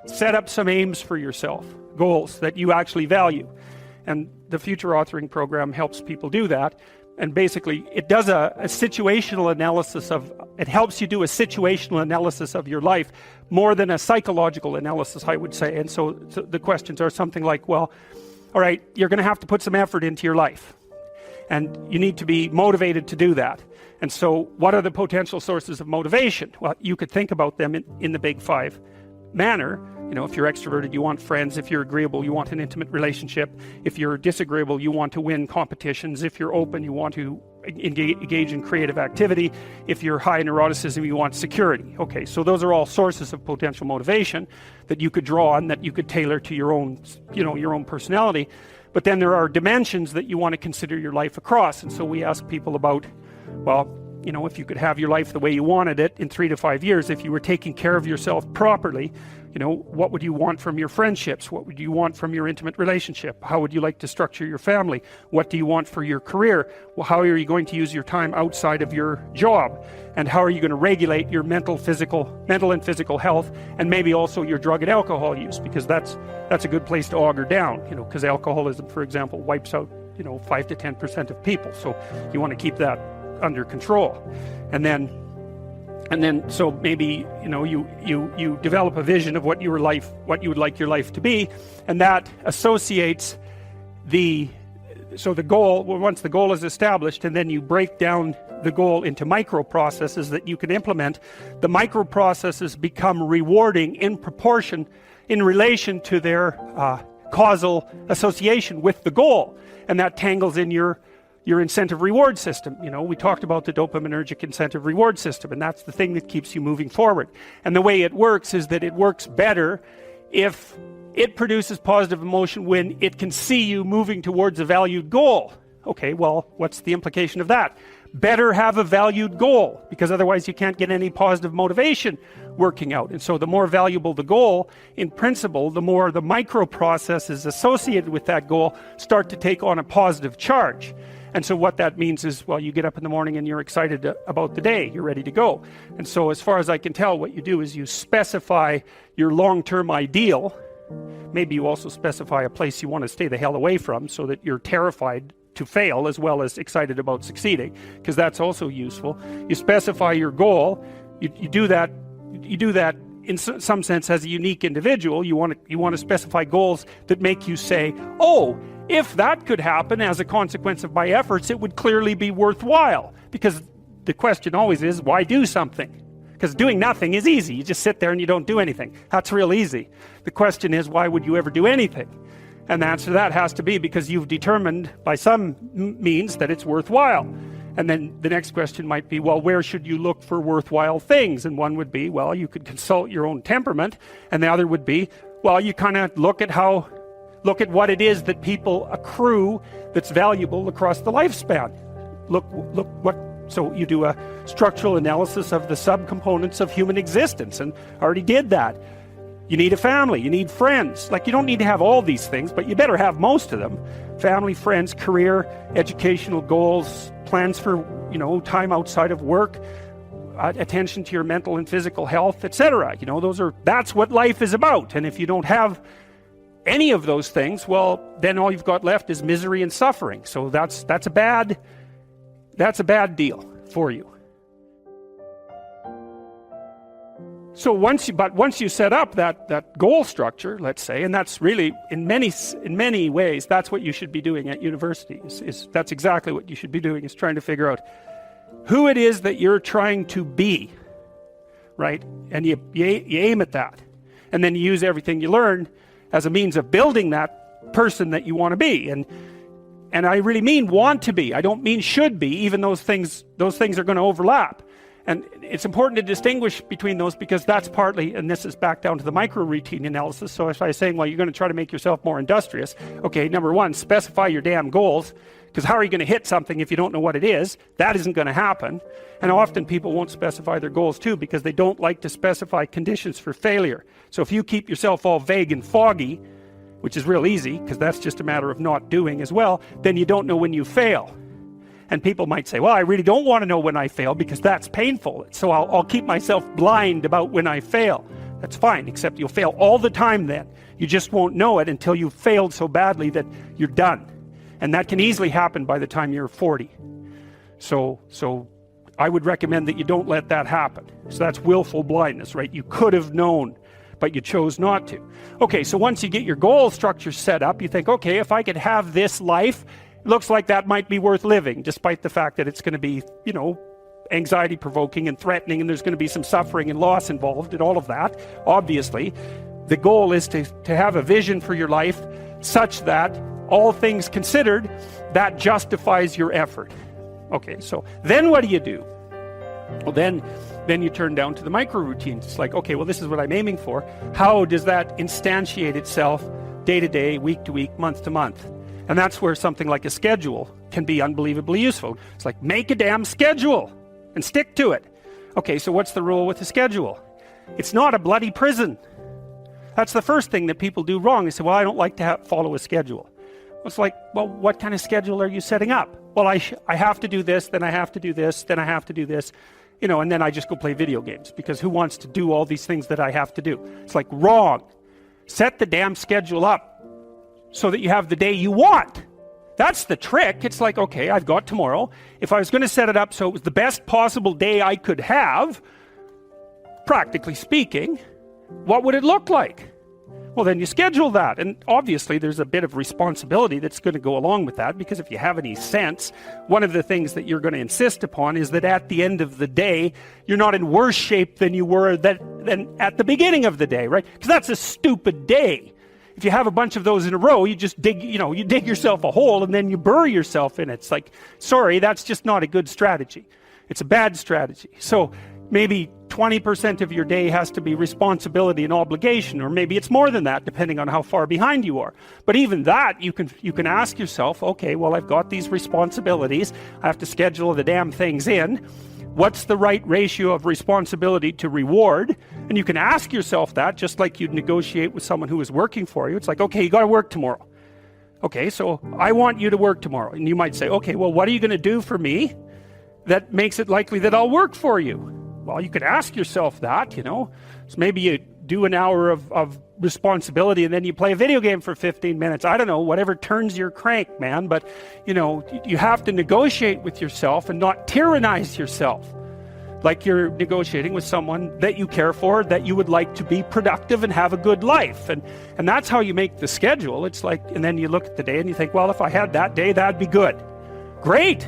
set up some aims for yourself, goals that you actually value. And the Future Authoring Program helps people do that. And basically, it does a situational analysis it helps you do a situational analysis of your life more than a psychological analysis, I would say. And so the questions are something like, well, all right, you're going to have to put some effort into your life. And you need to be motivated to do that. And so what are the potential sources of motivation? Well, you could think about them in the big five manner. You know, if you're extroverted, you want friends. If you're agreeable, you want an intimate relationship. If you're disagreeable, you want to win competitions. If you're open, you want to engage in creative activity. If you're high in neuroticism, you want security. Okay, so those are all sources of potential motivation that you could draw on, that you could tailor to your own, your own personality. But then there are dimensions that you want to consider your life across. And so we ask people about, well, if you could have your life the way you wanted it in 3 to 5 years, if you were taking care of yourself properly, what would you want from your friendships? What would you want from your intimate relationship? How would you like to structure your family? What do you want for your career? Well, how are you going to use your time outside of your job? And how are you going to regulate your mental and physical health, and maybe also your drug and alcohol use? Because that's a good place to auger down, because alcoholism, for example, wipes out, 5 to 10% of people. So you want to keep that under control. And then so maybe you develop a vision of what you would like your life to be, and that associates the goal. Well, once the goal is established, and then you break down the goal into micro processes that you can implement. The micro processes become rewarding in proportion, in relation to their causal association with the goal, and that tangles in your incentive reward system. We talked about the dopaminergic incentive reward system, and that's the thing that keeps you moving forward. And the way it works is that it works better if it produces positive emotion when it can see you moving towards a valued goal. Okay, well, what's the implication of that? Better have a valued goal, because otherwise you can't get any positive motivation working out. And so the more valuable the goal, in principle, the more the micro processes associated with that goal start to take on a positive charge. And so what that means is, well, you get up in the morning and you're excited about the day, you're ready to go. And so as far as I can tell, what you do is you specify your long-term ideal. Maybe you also specify a place you want to stay the hell away from, so that you're terrified to fail as well as excited about succeeding, because that's also useful. You specify your goal. You do that in some sense as a unique individual. You want to specify goals that make you say, oh, if that could happen as a consequence of my efforts, it would clearly be worthwhile. Because the question always is, why do something? Because doing nothing is easy. You just sit there and you don't do anything. That's real easy. The question is, why would you ever do anything? And the answer to that has to be because you've determined by some means that it's worthwhile. And then the next question might be, well, where should you look for worthwhile things? And one would be, well, you could consult your own temperament. And the other would be, well, you kind of look at what it is that people accrue that's valuable across the lifespan. So you do a structural analysis of the subcomponents of human existence, and I already did that. You need a family, you need friends. Like, you don't need to have all these things, but you better have most of them. Family, friends, career, educational goals, plans for, time outside of work, attention to your mental and physical health, etc. That's what life is about. And if you don't have any of those things, well, then all you've got left is misery and suffering. So that's a bad deal for you. So once you set up that goal structure, let's say, and that's really in many ways that's what you should be doing at university. That's exactly what you should be doing, is trying to figure out who it is that you're trying to be, right? And you aim at that, and then you use everything you learn as a means of building that person that you want to be. And I really mean want to be. I don't mean should be, even those things are going to overlap. And it's important to distinguish between those, because that's partly, and this is back down to the micro-routine analysis. So if I was saying, well, you're going to try to make yourself more industrious. Okay, number one, specify your damn goals, because how are you going to hit something if you don't know what it is? That isn't going to happen. And often people won't specify their goals too, because they don't like to specify conditions for failure. So if you keep yourself all vague and foggy, which is real easy, because that's just a matter of not doing as well, then you don't know when you fail. And people might say, well, I really don't want to know when I fail, because that's painful. So I'll keep myself blind about when I fail. That's fine, except you'll fail all the time then. You just won't know it until you've failed so badly that you're done. And that can easily happen by the time you're 40. So I would recommend that you don't let that happen. So that's willful blindness, right? You could have known, but you chose not to. Okay, so once you get your goal structure set up, you think, okay, if I could have this life, it looks like that might be worth living, despite the fact that it's going to be, anxiety provoking and threatening, and there's going to be some suffering and loss involved and all of that. Obviously, the goal is to have a vision for your life such that, all things considered, that justifies your effort. Okay, so then what do you do? Well, then you turn down to the micro routines. It's like, okay, well, this is what I'm aiming for. How does that instantiate itself day to day, week to week, month to month? And that's where something like a schedule can be unbelievably useful. It's like, make a damn schedule and stick to it. Okay, so what's the rule with the schedule? It's not a bloody prison. That's the first thing that people do wrong. They say, well, I don't like to follow a schedule. It's like, well, what kind of schedule are you setting up? Well, I have to do this, then I have to do this, then I have to do this, and then I just go play video games, because who wants to do all these things that I have to do? It's like, wrong. Set the damn schedule up so that you have the day you want. That's the trick. It's like, okay, I've got tomorrow. If I was going to set it up so it was the best possible day I could have, practically speaking, what would it look like? Well, then you schedule that. And obviously there's a bit of responsibility that's going to go along with that, because if you have any sense, one of the things that you're going to insist upon is that at the end of the day, you're not in worse shape than you were than at the beginning of the day, right? Because that's a stupid day. If you have a bunch of those in a row, you just dig yourself a hole and then you bury yourself in it. It's like, sorry, that's just not a good strategy. It's a bad strategy. So maybe 20% of your day has to be responsibility and obligation, or maybe it's more than that, depending on how far behind you are. But even that, you can ask yourself, okay, well, I've got these responsibilities. I have to schedule the damn things in. What's the right ratio of responsibility to reward? And you can ask yourself that, just like you'd negotiate with someone who is working for you. It's like, okay, you got to work tomorrow. Okay, so I want you to work tomorrow. And you might say, okay, well, what are you going to do for me that makes it likely that I'll work for you? Well, you could ask yourself that, So maybe you do an hour of responsibility and then you play a video game for 15 minutes. I don't know, whatever turns your crank, man. But, you have to negotiate with yourself and not tyrannize yourself. Like you're negotiating with someone that you care for, that you would like to be productive and have a good life. And that's how you make the schedule. It's like, and then you look at the day and you think, well, if I had that day, that'd be good. Great.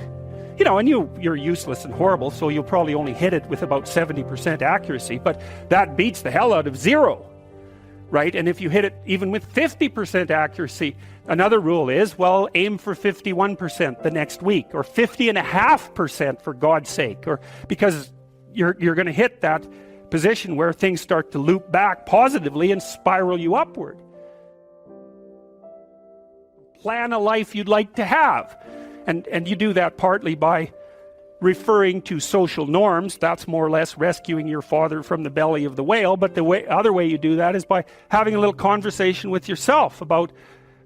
And you're useless and horrible, so you'll probably only hit it with about 70% accuracy, but that beats the hell out of 0, right? And if you hit it even with 50% accuracy, another rule is, well, aim for 51% the next week, or 50.5% for God's sake, or because you're going to hit that position where things start to loop back positively and spiral you upward. Plan a life you'd like to have. And you do that partly by referring to social norms. That's more or less rescuing your father from the belly of the whale. But the other way you do that is by having a little conversation with yourself about,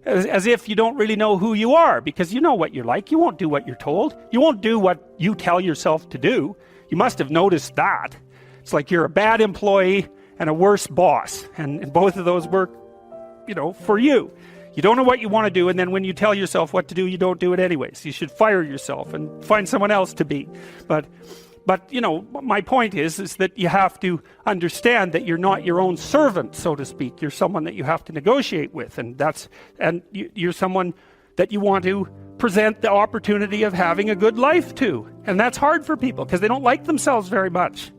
as if you don't really know who you are, because you know what you're like. You won't do what you're told. You won't do what you tell yourself to do. You must have noticed that. It's like you're a bad employee and a worse boss. And both of those work, for you. You don't know what you want to do, and then when you tell yourself what to do, you don't do it anyways. You should fire yourself and find someone else to be. But my point is that you have to understand that you're not your own servant, so to speak. You're someone that you have to negotiate with, and you're someone that you want to present the opportunity of having a good life to. And that's hard for people because they don't like themselves very much.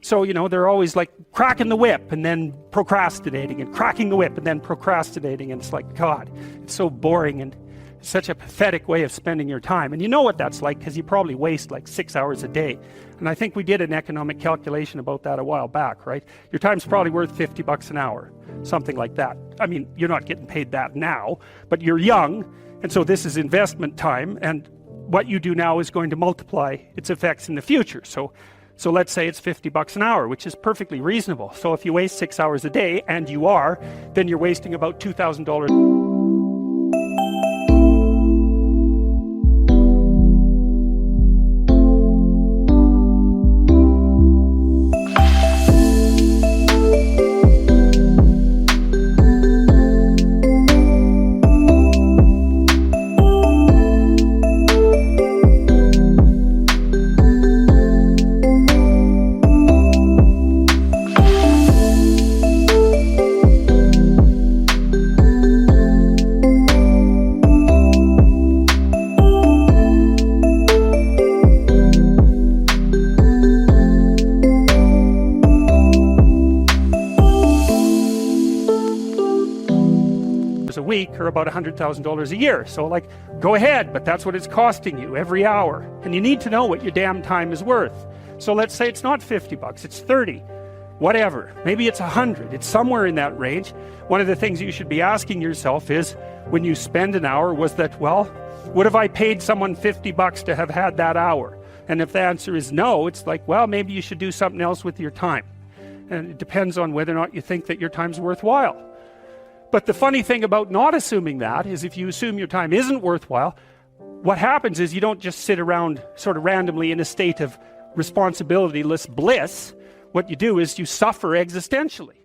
So, they're always like cracking the whip and then procrastinating, and cracking the whip and then procrastinating. And it's like, God, it's so boring and such a pathetic way of spending your time. And you know what that's like, because you probably waste like 6 hours a day. And I think we did an economic calculation about that a while back, right? Your time's probably worth $50 an hour, something like that. I mean, you're not getting paid that now, but you're young. And so this is investment time. And what you do now is going to multiply its effects in the future. So let's say it's $50 an hour, which is perfectly reasonable. So if you waste 6 hours a day, and you are, then you're wasting about $2,000. week are about $100,000 a year. So like, go ahead, but that's what it's costing you every hour. And you need to know what your damn time is worth. So let's say it's not 50 bucks, it's 30, whatever. Maybe it's 100, it's somewhere in that range. One of the things you should be asking yourself is, when you spend an hour, was that, well, would have I paid someone 50 bucks to have had that hour? And if the answer is no, it's like, well, maybe you should do something else with your time. And it depends on whether or not you think that your time's worthwhile. But the funny thing about not assuming that is, if you assume your time isn't worthwhile, what happens is you don't just sit around sort of randomly in a state of responsibility-less bliss. What you do is you suffer existentially.